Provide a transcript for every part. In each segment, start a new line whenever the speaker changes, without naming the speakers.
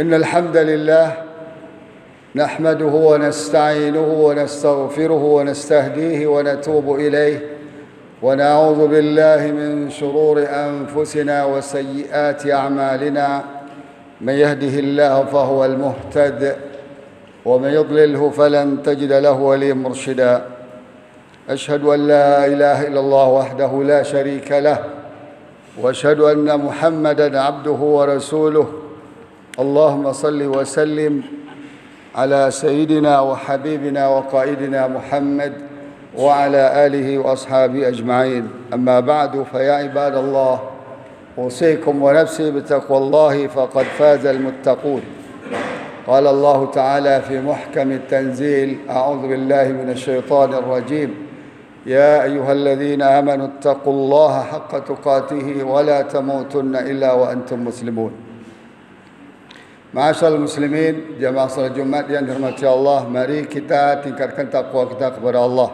إن الحمد لله نحمده ونستعينه ونستغفره ونستهديه ونتوب إليه ونعوذ بالله من شرور أنفسنا وسيئات أعمالنا من يهده الله فهو المهتد ومن يضلله فلن تجد له وليا مرشدا أشهد أن لا إله إلا الله وحده لا شريك له وأشهد أن محمدا عبده ورسوله اللهم صل وسلم على سيدنا وحبيبنا وقائدنا محمد وعلى آله وأصحابه أجمعين أما بعد فيا عباد الله أوصيكم ونفسي بتقوى الله فقد فاز المتقون قال الله تعالى في محكم التنزيل أعوذ بالله من الشيطان الرجيم يا أيها الذين آمنوا اتقوا الله حق تقاته ولا تموتن إلا وأنتم مسلمون. Ma'asyiral muslimin, jamaah salat Jumat yang dirahmati Allah, mari kita tingkatkan takwa kita kepada Allah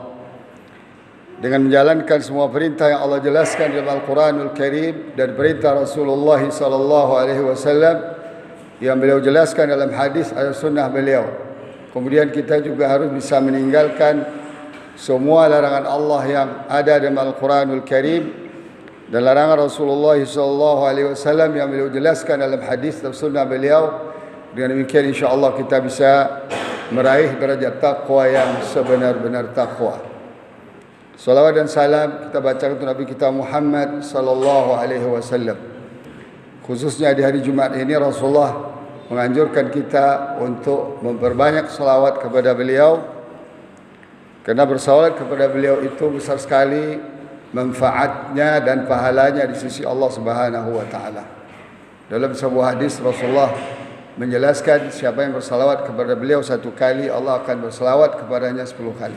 dengan menjalankan semua perintah yang Allah jelaskan dalam Al-Quranul Karim dan perintah Rasulullah sallallahu alaihi wasallam yang beliau jelaskan dalam hadis atau sunnah beliau. Kemudian kita juga harus bisa meninggalkan semua larangan Allah yang ada dalam Al-Quranul Karim dan larangan Rasulullah sallallahu alaihi wasallam yang beliau jelaskan dalam hadis atau sunnah beliau. Dengan demikian insya-Allah kita bisa meraih derajat takwa yang sebenar-benar takwa. Salawat dan salam kita bacakan untuk Nabi kita Muhammad sallallahu alaihi wasallam. Khususnya di hari Jumat ini Rasulullah menganjurkan kita untuk memperbanyak salawat kepada beliau, karena bersalawat kepada beliau itu besar sekali manfaatnya dan pahalanya di sisi Allah Subhanahu wa taala. Dalam sebuah hadis Rasulullah menjelaskan siapa yang bersalawat kepada beliau 1 kali, Allah akan bersalawat kepadanya 10 kali.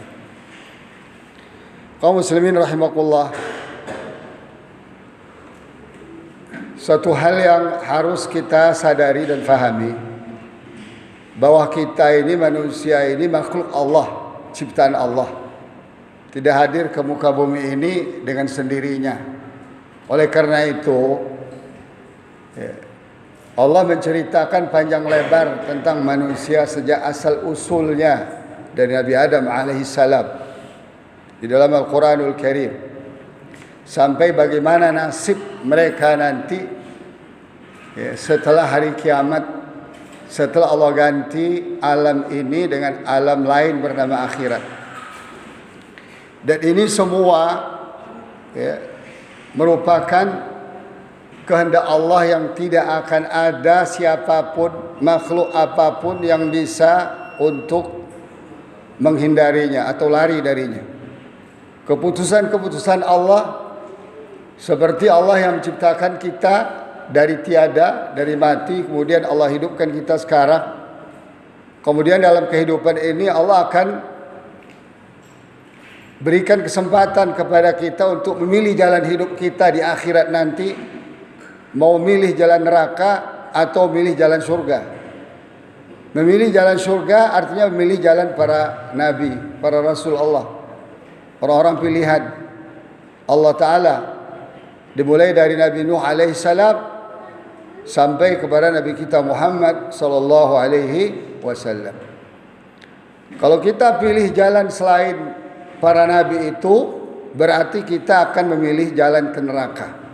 Kaum muslimin rahimakumullah, satu hal yang harus kita sadari dan fahami, bahwa kita ini manusia ini makhluk Allah, ciptaan Allah, tidak hadir ke muka bumi ini dengan sendirinya. Oleh karena itu Allah menceritakan panjang lebar tentang manusia sejak asal usulnya dari Nabi Adam alaihissalam di dalam Al-Quranul Karim, sampai bagaimana nasib mereka nanti setelah hari kiamat, setelah Allah ganti alam ini dengan alam lain bernama akhirat. Dan ini semua merupakan kehendak Allah yang tidak akan ada siapapun, makhluk apapun yang bisa untuk menghindarinya atau lari darinya. Keputusan-keputusan Allah, seperti Allah yang menciptakan kita dari tiada, dari mati, kemudian Allah hidupkan kita sekarang. Kemudian dalam kehidupan ini Allah akan berikan kesempatan kepada kita untuk memilih jalan hidup kita di akhirat nanti. Mau milih jalan neraka atau milih jalan surga. Memilih jalan surga artinya memilih jalan para nabi, para rasul Allah, orang-orang pilihan Allah Ta'ala, dimulai dari Nabi Nuh alaihissalam sampai kepada Nabi kita Muhammad sallallahu alaihi wasallam. Kalau kita pilih jalan selain para nabi itu, berarti kita akan memilih jalan ke neraka.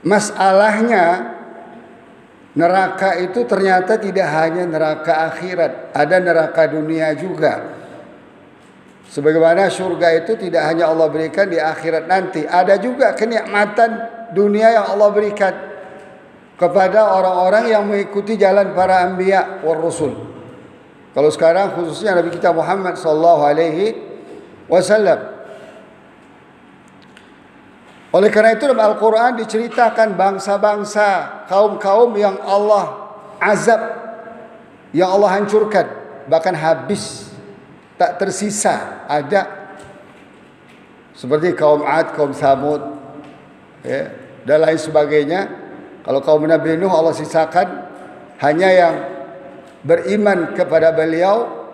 Masalahnya, neraka itu ternyata tidak hanya neraka akhirat, ada neraka dunia juga. Sebagaimana surga itu tidak hanya Allah berikan di akhirat nanti, ada juga kenikmatan dunia yang Allah berikan kepada orang-orang yang mengikuti jalan para anbiya war rasul. Kalau sekarang khususnya Nabi kita Muhammad sallallahu alaihi wasallam. Oleh karena itu dalam Al-Quran diceritakan bangsa-bangsa, kaum-kaum yang Allah azab, yang Allah hancurkan, bahkan habis, tak tersisa ada. Seperti kaum Ad, kaum Samud, dan lain sebagainya. Kalau kaum Nabi Nuh Allah sisakan hanya yang beriman kepada beliau,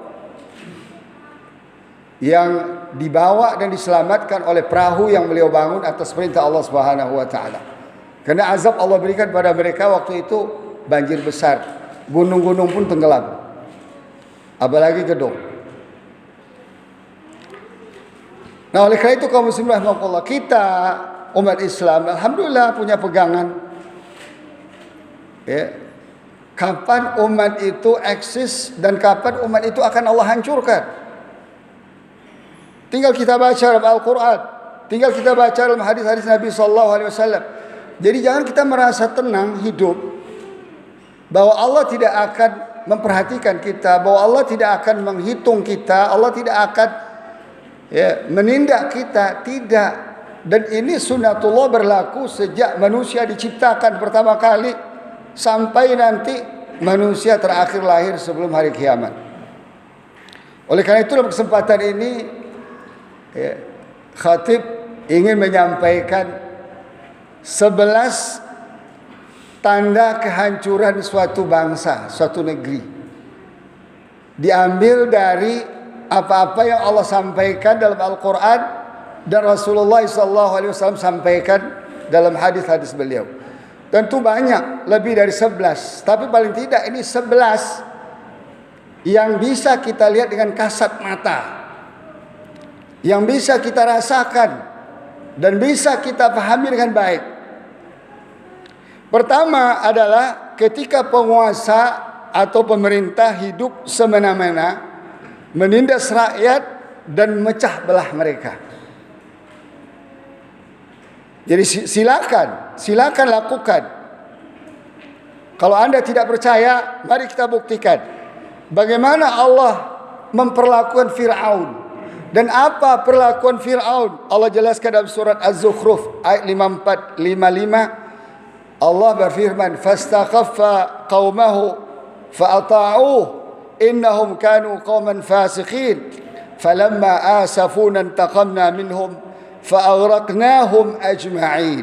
yang dibawa dan diselamatkan oleh perahu yang beliau bangun atas perintah Allah Subhanahu wa taala. Karena azab Allah berikan pada mereka waktu itu banjir besar, gunung-gunung pun tenggelam, apalagi gedung. Nah, oleh karena itu kaum muslimin rahimakumullah, kita umat Islam alhamdulillah punya pegangan. Ya. Kapan umat itu eksis dan kapan umat itu akan Allah hancurkan. Tinggal kita baca dalam Al-Quran, tinggal kita baca dalam hadis-hadis Nabi SAW. Jadi jangan kita merasa tenang hidup bahwa Allah tidak akan memperhatikan kita, bahwa Allah tidak akan menghitung kita, Allah tidak akan menindak kita. Tidak. Dan ini sunnatullah berlaku sejak manusia diciptakan pertama kali sampai nanti manusia terakhir lahir sebelum hari kiamat. Oleh karena itu dalam kesempatan ini khatib ingin menyampaikan 11 tanda kehancuran suatu bangsa, suatu negeri. Diambil dari apa-apa yang Allah sampaikan dalam Al-Quran dan Rasulullah SAW sampaikan dalam hadis-hadis beliau. Tentu banyak, lebih dari 11. Tapi paling tidak ini 11 yang bisa kita lihat dengan kasat mata, yang bisa kita rasakan dan bisa kita pahami dengan baik. Pertama adalah ketika penguasa atau pemerintah hidup semena-mena, menindas rakyat dan memecah belah mereka. Jadi silakan lakukan. Kalau Anda tidak percaya, mari kita buktikan bagaimana Allah memperlakukan Fir'aun dan apa perlakuan Fir'aun. Allah jelaskan dalam surat Az-Zukhruf ayat 54-55. Allah berfirman, "Fastakhaffa qaumahu fa'ata'uhu innahum kanu qauman fasiqin falamma asafuna intaqamna minhum fa'aghraqnahum ajma'in."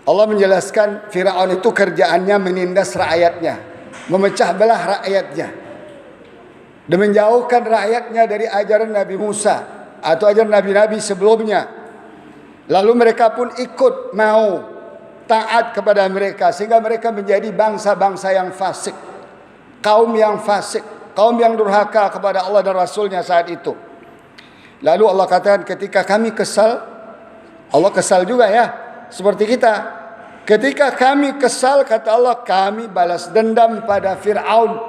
Allah menjelaskan Firaun itu kerjaannya menindas rakyatnya, memecah belah rakyatnya, dan menjauhkan rakyatnya dari ajaran Nabi Musa atau ajaran nabi-nabi sebelumnya. Lalu mereka pun ikut mau taat kepada mereka, sehingga mereka menjadi bangsa-bangsa yang fasik, kaum yang fasik, kaum yang durhaka kepada Allah dan Rasulnya saat itu. Lalu Allah katakan ketika kami kesal, Allah kesal juga ya, seperti kita. Ketika kami kesal, kata Allah, kami balas dendam pada Fir'aun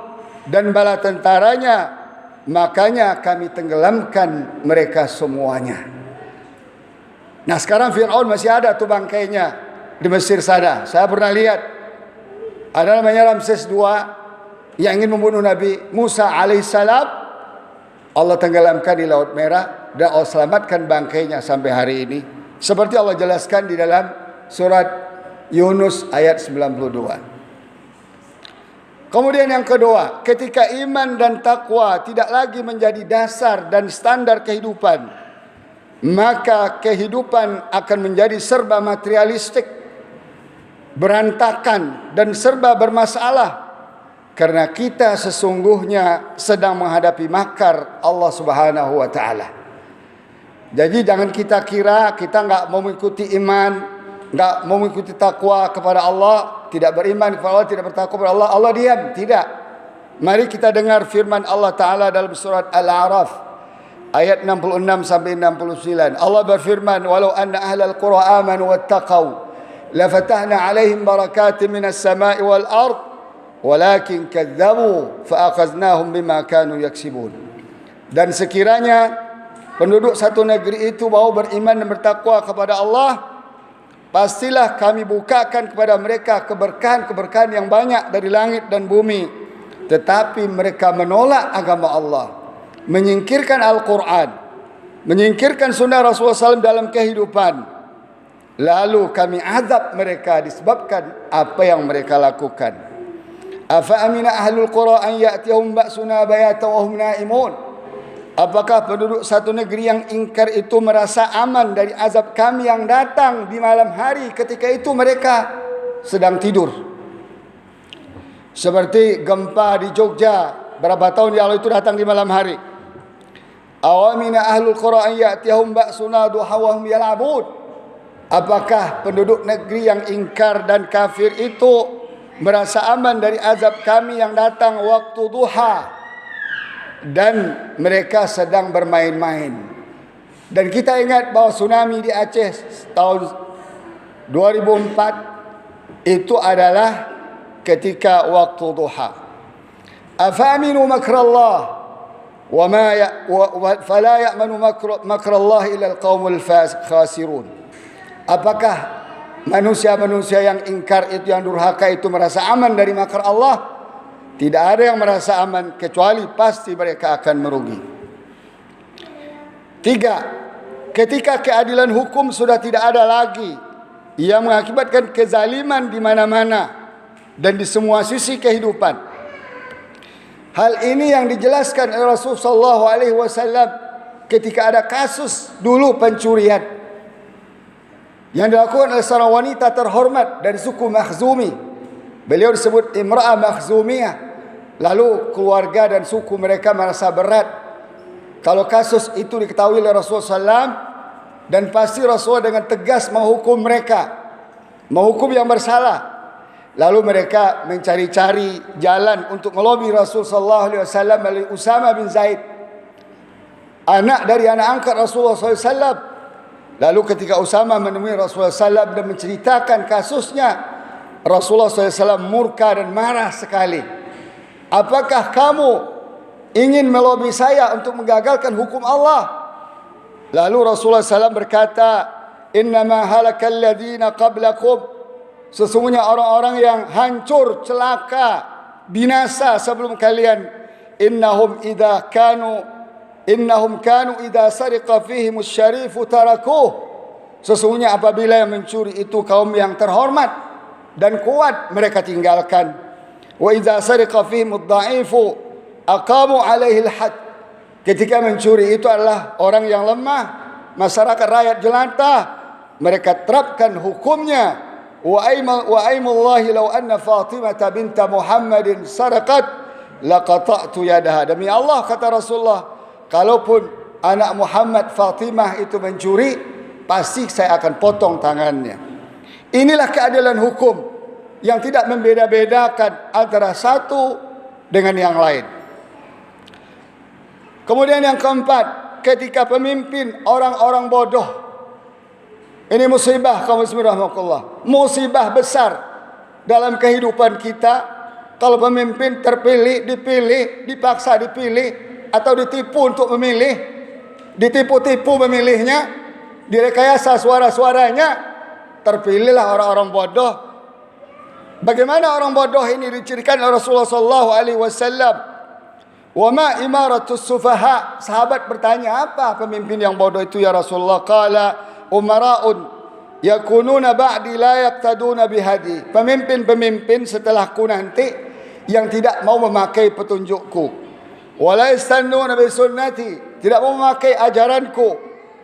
dan bala tentaranya. Makanya kami tenggelamkan mereka semuanya. Nah sekarang Fir'aun masih ada tuh bangkainya di Mesir sana. Saya pernah lihat. Ada namanya Ramses II yang ingin membunuh Nabi Musa alaihissalam. Allah tenggelamkan di Laut Merah dan Allah selamatkan bangkainya sampai hari ini. Seperti Allah jelaskan di dalam surat Yunus ayat 92. Kemudian yang kedua, ketika iman dan takwa tidak lagi menjadi dasar dan standar kehidupan, maka kehidupan akan menjadi serba materialistik, berantakan dan serba bermasalah. Karena kita sesungguhnya sedang menghadapi makar Allah Subhanahu wa taala. Jadi jangan kita kira kita enggak mau mengikuti iman, enggak mau mengikuti takwa kepada Allah, tidak beriman kepada Allah, tidak bertakwa kepada Allah, Allah diam. Tidak. Mari kita dengar firman Allah Ta'ala dalam surat Al-A'raf ayat 66 sampai 69. Allah berfirman, "Walau anna ahlal qura amanu wattaqau lafatahna 'alaihim barakatin minas sama'i wal ard walakin kadzdzabu fa'akhadnahum bima kanu yaksibun." Dan sekiranya penduduk satu negeri itu mau beriman dan bertakwa kepada Allah, pastilah kami bukakan kepada mereka keberkahan-keberkahan yang banyak dari langit dan bumi. Tetapi mereka menolak agama Allah, menyingkirkan Al-Quran, menyingkirkan sunnah Rasulullah SAW dalam kehidupan. Lalu kami azab mereka disebabkan apa yang mereka lakukan. Afa amina ahlul qura an ya'tiyahum ba'suna bayatan wa hum na'imun. Apakah penduduk satu negeri yang ingkar itu merasa aman dari azab kami yang datang di malam hari ketika itu mereka sedang tidur? Seperti gempa di Jogja berapa tahun yang lalu itu datang di malam hari. Awamina ahlul qura an ya'tiyahum ba'suna duha wa hum yal'abun. Apakah penduduk negeri yang ingkar dan kafir itu merasa aman dari azab kami yang datang waktu duha, dan mereka sedang bermain-main. Dan kita ingat bahawa tsunami di Aceh tahun 2004 itu adalah ketika waktu duha. Afaminu makrallah wa ma fala ya'manu makrallah illa alqaumul khasirun. Apakah manusia-manusia yang ingkar itu, yang durhaka itu merasa aman dari makar Allah? Tidak ada yang merasa aman, kecuali pasti mereka akan merugi. 3. Ketika keadilan hukum sudah tidak ada lagi, ia mengakibatkan kezaliman di mana-mana dan di semua sisi kehidupan. Hal ini yang dijelaskan oleh Rasulullah SAW ketika ada kasus dulu pencurian yang dilakukan oleh seorang wanita terhormat dari suku Makhzumi. Beliau disebut Imra'ah Makhzumiyah. Lalu keluarga dan suku mereka merasa berat kalau kasus itu diketahui oleh Rasulullah SAW, dan pasti Rasulullah dengan tegas menghukum mereka, menghukum yang bersalah. Lalu mereka mencari-cari jalan untuk melobi Rasulullah SAW melalui Usama bin Zaid, anak dari anak angkat Rasulullah SAW. Lalu ketika Usama menemui Rasulullah SAW dan menceritakan kasusnya, Rasulullah SAW murka dan marah sekali. Apakah kamu ingin melobi saya untuk menggagalkan hukum Allah? Lalu Rasulullah SAW berkata, innama halakal ladina qablakum, sesungguhnya orang-orang yang hancur, celaka, binasa sebelum kalian, innahum kanu idza sariqa fihimus syarifu tarakuh, sesungguhnya apabila yang mencuri itu kaum yang terhormat dan kuat, mereka tinggalkan. Wa idza sariqa fihimud dha'ifu aqamu alaihi al-had, ketika mencuri itu adalah orang yang lemah, masyarakat rakyat jelata, mereka terapkan hukumnya. Wa aimullahi law anna Fatimah binta Muhammadin saraqat laqata'tu yadaha. Demi Allah, kata Rasulullah, kalaupun anak Muhammad Fatimah itu mencuri, pasti saya akan potong tangannya. Inilah keadilan hukum yang tidak membeda-bedakan antara satu dengan yang lain. Kemudian yang keempat, ketika pemimpin orang-orang bodoh. Ini musibah kaum muslimin rahimakumullah, musibah besar dalam kehidupan kita. Kalau pemimpin terpilih, dipilih, dipaksa dipilih, atau ditipu untuk memilih, ditipu-tipu memilihnya, direkayasa suara-suaranya, terpilihlah orang-orang bodoh. Bagaimana orang bodoh ini dicirikan oleh Rasulullah SAW? Wa ma imaratus sufaha. Sahabat bertanya, apa pemimpin yang bodoh itu ya Rasulullah? Qala umara'un yakununa ba'di la yaqtaduna bihadi. Pemimpin-pemimpin setelahku nanti yang tidak mau memakai petunjukku. Wala yastannuna bi sunnati, tidak mau memakai ajaranku.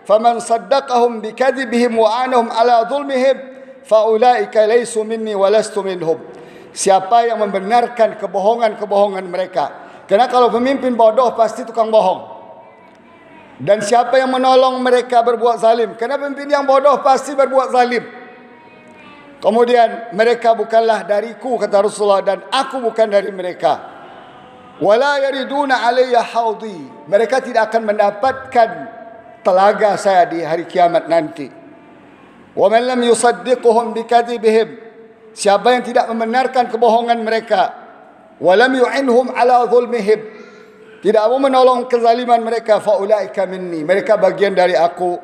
Faman saddaqahum bikadzibihim wa anahum ala dhulmihim faulaika laysu minni wa lastu minhum. Siapa yang membenarkan kebohongan-kebohongan mereka. Karena kalau pemimpin bodoh pasti tukang bohong. Dan siapa yang menolong mereka berbuat zalim? Kerana pemimpin yang bodoh pasti berbuat zalim. Kemudian mereka bukanlah dariku, kata Rasulullah, dan aku bukan dari mereka. Wala yariduna alayya haudi, mereka tidak akan mendapatkan telaga saya di hari kiamat nanti. Wa man lam yusaddiquhum bikadzibihim, siapa yang tidak membenarkan kebohongan mereka, wa lam yu'inhum ala dhulmihim, tidak mau menolong kezaliman mereka, faulaika minni, mereka bagian dari aku,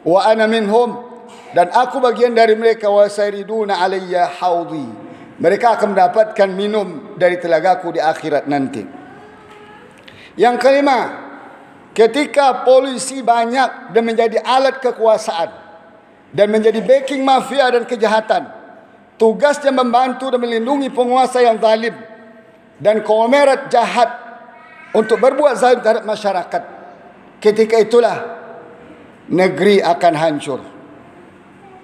wa ana minhum, dan aku bagian dari mereka, wa sayriduna alayya haudi, mereka akan mendapatkan minum dari telagaku di akhirat nanti. Yang kelima, ketika polisi banyak dan menjadi alat kekuasaan dan menjadi backing mafia dan kejahatan, tugasnya membantu dan melindungi penguasa yang zalim dan konglomerat jahat untuk berbuat zalim terhadap masyarakat. Ketika itulah negeri akan hancur.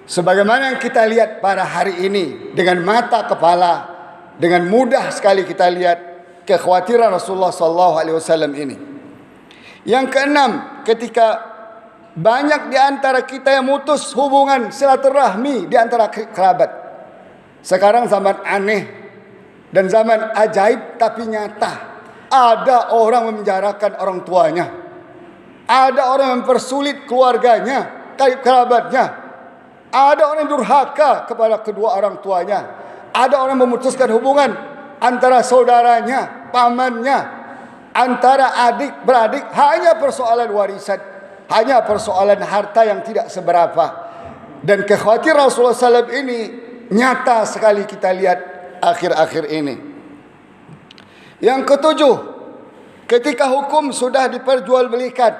Sebagaimana yang kita lihat pada hari ini, dengan mata kepala, dengan mudah sekali kita lihat kekhawatiran Rasulullah SAW ini. Yang keenam, ketika banyak di antara kita yang mutus hubungan silaturahmi di antara kerabat. Sekarang zaman aneh, dan zaman ajaib tapi nyata. Ada orang memenjarakan orang tuanya, ada orang yang mempersulit keluarganya, kerabatnya, ada orang yang durhaka kepada kedua orang tuanya, ada orang memutuskan hubungan antara saudaranya, pamannya, antara adik beradik, hanya persoalan warisan, hanya persoalan harta yang tidak seberapa. Dan kekhawatiran Rasulullah SAW ini nyata sekali kita lihat akhir-akhir ini. Yang ketujuh, ketika hukum sudah diperjualbelikan,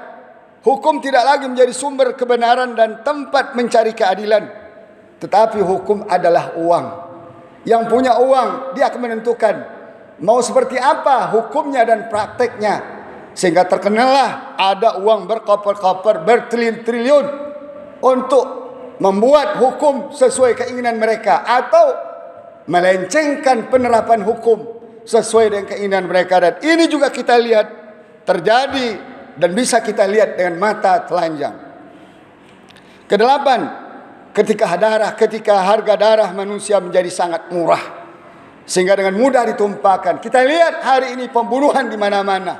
hukum tidak lagi menjadi sumber kebenaran dan tempat mencari keadilan, tetapi hukum adalah uang. Yang punya uang, dia akan menentukan mau seperti apa hukumnya dan prakteknya, sehingga terkenalah ada uang berkoper-koper, bertriliun-triliun untuk membuat hukum sesuai keinginan mereka, atau melencengkan penerapan hukum sesuai dengan keinginan mereka. Dan ini juga kita lihat terjadi dan bisa kita lihat dengan mata telanjang. Kedelapan, ketika harga darah manusia menjadi sangat murah, sehingga dengan mudah ditumpahkan. Kita lihat hari ini pembunuhan di mana-mana.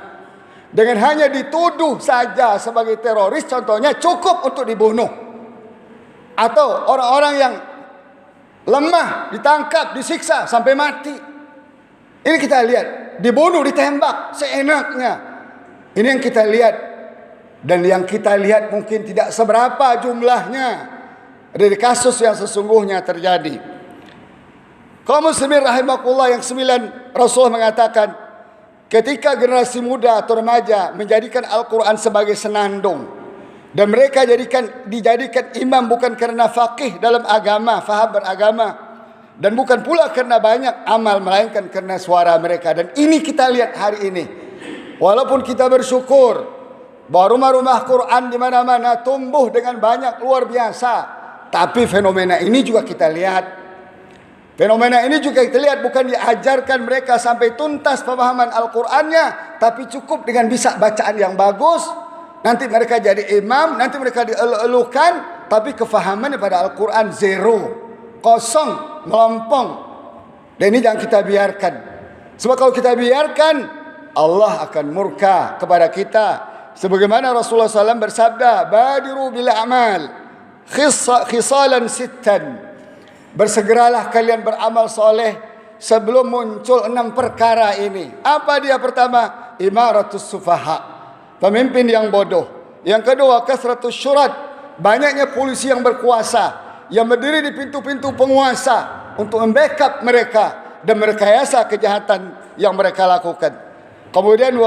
Dengan hanya dituduh saja sebagai teroris, contohnya, cukup untuk dibunuh. Atau orang-orang yang lemah ditangkap, disiksa sampai mati. Ini kita lihat, dibunuh, ditembak seenaknya. Ini yang kita lihat. Dan yang kita lihat mungkin tidak seberapa jumlahnya dari kasus yang sesungguhnya terjadi. Kaum muslimin rahimakumullah, yang 9, Rasulullah mengatakan, ketika generasi muda atau remaja menjadikan Al-Quran sebagai senandung, dan mereka dijadikan imam bukan karena faqih dalam agama, faham beragama, dan bukan pula karena banyak amal, melainkan karena suara mereka. Dan ini kita lihat hari ini. Walaupun kita bersyukur bahwa rumah-rumah Quran di mana-mana tumbuh dengan banyak, luar biasa, tapi fenomena ini juga kita lihat. Fenomena ini juga kita lihat bukan diajarkan mereka sampai tuntas pemahaman Al-Qur'annya, tapi cukup dengan bisa bacaan yang bagus. Nanti mereka jadi imam, nanti mereka dielu-elukan, tapi kefahamannya pada Al-Qur'an zero, kosong, melompong. Dan ini jangan kita biarkan. Sebab kalau kita biarkan, Allah akan murka kepada kita. Sebagaimana Rasulullah SAW bersabda, badiru bil a'mal khisalan sittan. Bersegeralah kalian beramal soleh sebelum muncul 6 perkara ini. Apa dia? Pertama, imaratus sufaha, pemimpin yang bodoh. Yang kedua, kasratus syurat, banyaknya polisi yang berkuasa, yang berdiri di pintu-pintu penguasa untuk membackup mereka dan merekayasa kejahatan yang mereka lakukan. Kemudian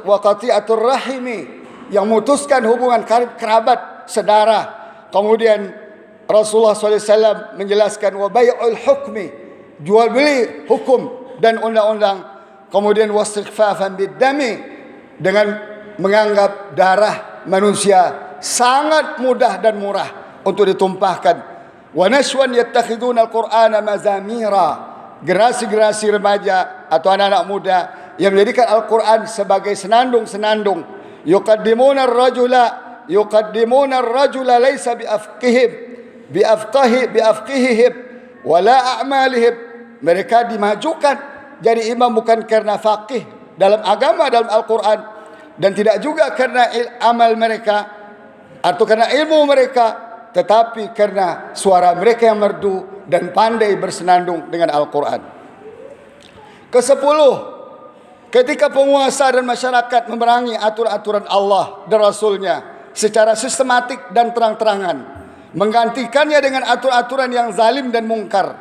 waqati'atur rahimi, yang memutuskan hubungan karib kerabat, saudara. Kemudian Rasulullah SAW menjelaskan wa bai'ul hukmi, jual beli hukum dan undang-undang. Kemudian wastighfafan bid-dami, dengan menganggap darah manusia sangat mudah dan murah untuk ditumpahkan. Wa nashwan yattakhiduna al-Qur'ana mazamira, generasi-generasi remaja atau anak-anak muda yang menjadikan Al-Quran sebagai senandung-senandung. Yuqaddimuna ar-rajula laysa biafqihihim wala a'malihim. Mereka dimajukan jadi imam bukan karena faqih dalam agama, dalam Al-Quran, dan tidak juga karena amal mereka atau karena ilmu mereka, tetapi karena suara mereka yang merdu dan pandai bersenandung dengan Al-Quran. Ke-10, ketika penguasa dan masyarakat memerangi aturan-aturan Allah dan Rasulnya secara sistematik dan terang-terangan, menggantikannya dengan aturan-aturan yang zalim dan mungkar,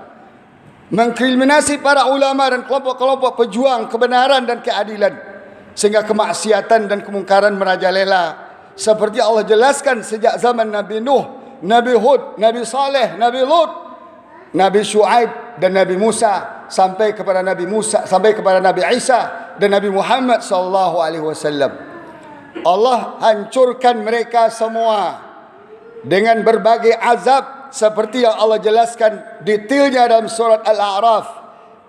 mengkriminasi para ulama dan kelompok-kelompok pejuang kebenaran dan keadilan, sehingga kemaksiatan dan kemungkaran merajalela, seperti Allah jelaskan sejak zaman Nabi Nuh, Nabi Hud, Nabi Saleh, Nabi Lut, Nabi Shu'aib dan Nabi Musa, sampai kepada Nabi Isa dan Nabi Muhammad SAW. Allah hancurkan mereka semua dengan berbagai azab, seperti yang Allah jelaskan detailnya dalam surat Al-A'raf,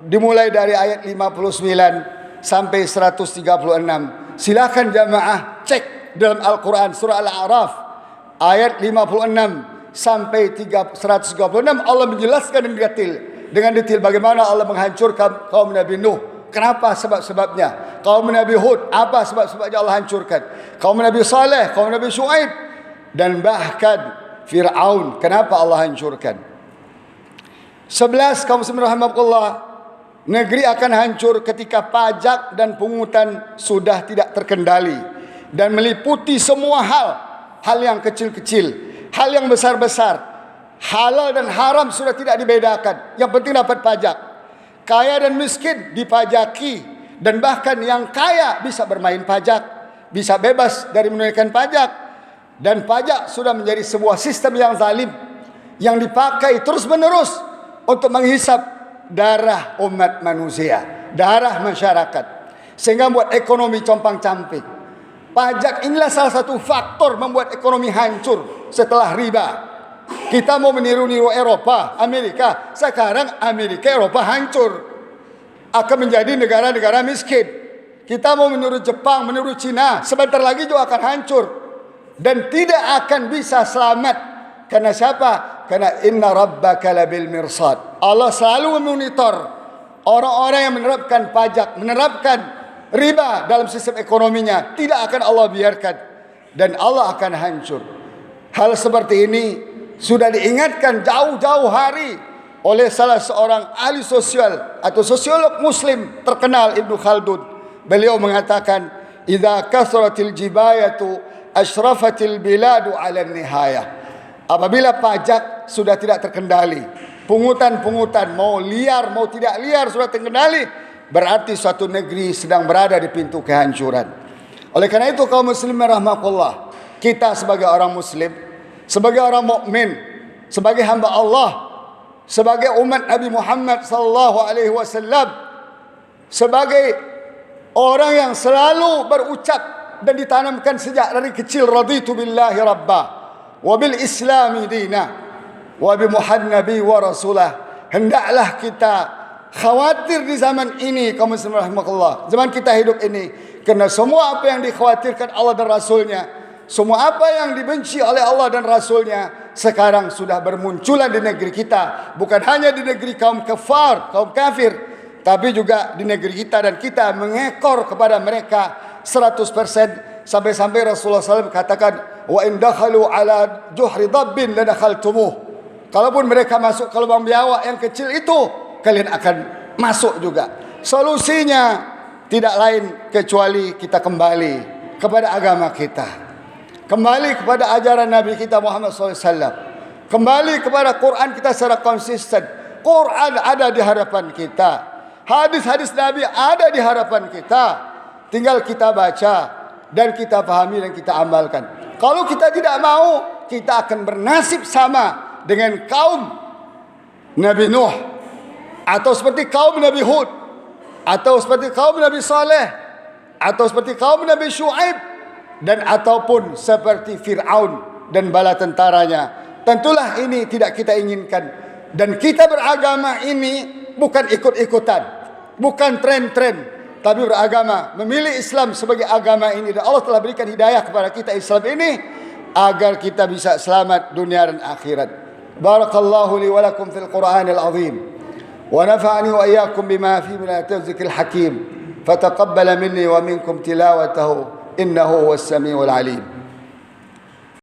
dimulai dari ayat 59 sampai 136. Silakan jamaah cek dalam Al-Quran surah Al-A'raf ayat 56 sampai 136. Allah menjelaskan dengan detail dengan detail bagaimana Allah menghancurkan kaum Nabi Nuh. Kenapa sebab-sebabnya? Kaum Nabi Hud, apa sebab-sebabnya Allah hancurkan? Kaum Nabi Saleh, kaum Nabi Shu'aib, dan bahkan Fir'aun, kenapa Allah hancurkan? 11, kaum muslimin rahimakumullah, negeri akan hancur ketika pajak dan pungutan sudah tidak terkendali dan meliputi semua hal yang kecil-kecil, hal yang besar-besar. Halal dan haram sudah tidak dibedakan. Yang penting dapat pajak. Kaya dan miskin dipajaki, dan bahkan yang kaya bisa bermain pajak, bisa bebas dari menunaikan pajak. Dan pajak sudah menjadi sebuah sistem yang zalim yang dipakai terus-menerus untuk menghisap darah umat manusia, darah masyarakat, sehingga membuat ekonomi compang-camping. Pajak inilah salah satu faktor membuat ekonomi hancur setelah riba. Kita mau meniru-niru Eropa, Amerika. Sekarang Amerika, Eropa hancur, akan menjadi negara-negara miskin. Kita mau meniru Jepang, meniru Cina, sebentar lagi juga akan hancur dan tidak akan bisa selamat. Karena siapa? Karena inna rabbaka labil mirsad. Allah selalu memonitor orang-orang yang menerapkan pajak, menerapkan riba dalam sistem ekonominya. Tidak akan Allah biarkan, dan Allah akan hancur. Hal seperti ini sudah diingatkan jauh-jauh hari oleh salah seorang ahli sosial atau sosiolog muslim terkenal, Ibnu Khaldun. Beliau mengatakan, "Idza kasratil jibayatu asyrafatil biladu 'ala nihayah." Apabila pajak sudah tidak terkendali, pungutan-pungutan mau liar mau tidak liar sudah terkendali, berarti suatu negeri sedang berada di pintu kehancuran. Oleh karena itu kaum muslimin rahimakumullah, kita sebagai orang muslim, sebagai orang mukmin, sebagai hamba Allah, sebagai umat Nabi Muhammad sallallahu alaihi wasallam, sebagai orang yang selalu berucap dan ditanamkan sejak dari kecil, raditu billahi rabbah wa bil islami dina wa bi muhammadin wa rasulah. Hendaklah kita khawatir di zaman ini kaum muslimin rahimakumullah, zaman kita hidup ini, karena semua apa yang dikhawatirkan Allah dan Rasulnya, semua apa yang dibenci oleh Allah dan Rasulnya sekarang sudah bermunculan di negeri kita. Bukan hanya di negeri kaum kafir, tapi juga di negeri kita, dan kita mengekor kepada mereka 100%. Sampai-sampai Rasulullah SAW katakan, wa in dakhalu ala juhri dabbin ladakhaltumuh. Kalaupun mereka masuk ke lubang biawak yang kecil itu, kalian akan masuk juga. Solusinya tidak lain kecuali kita kembali kepada agama kita, kembali kepada ajaran Nabi kita Muhammad SAW, kembali kepada Quran kita secara konsisten. Quran ada di hadapan kita, hadis-hadis Nabi ada di hadapan kita, tinggal kita baca dan kita pahami dan kita amalkan. Kalau kita tidak mau, kita akan bernasib sama dengan kaum Nabi Nuh, atau seperti kaum Nabi Hud, atau seperti kaum Nabi Saleh, atau seperti kaum Nabi Shu'aib, dan ataupun seperti Fir'aun dan bala tentaranya. Tentulah ini tidak kita inginkan. Dan kita beragama ini bukan ikut-ikutan, bukan tren-tren, tapi beragama, memilih Islam sebagai agama ini. Dan Allah telah berikan hidayah kepada kita Islam ini agar kita bisa selamat dunia dan akhirat. Barakallahu li wa lakum fil Qur'anil azim, wa nafa'ani wa iyyakum bima fihi min at-tadhkiril hakim. Fataqabbal minni wa minkum tilawatahu innahu huwas samiul alim.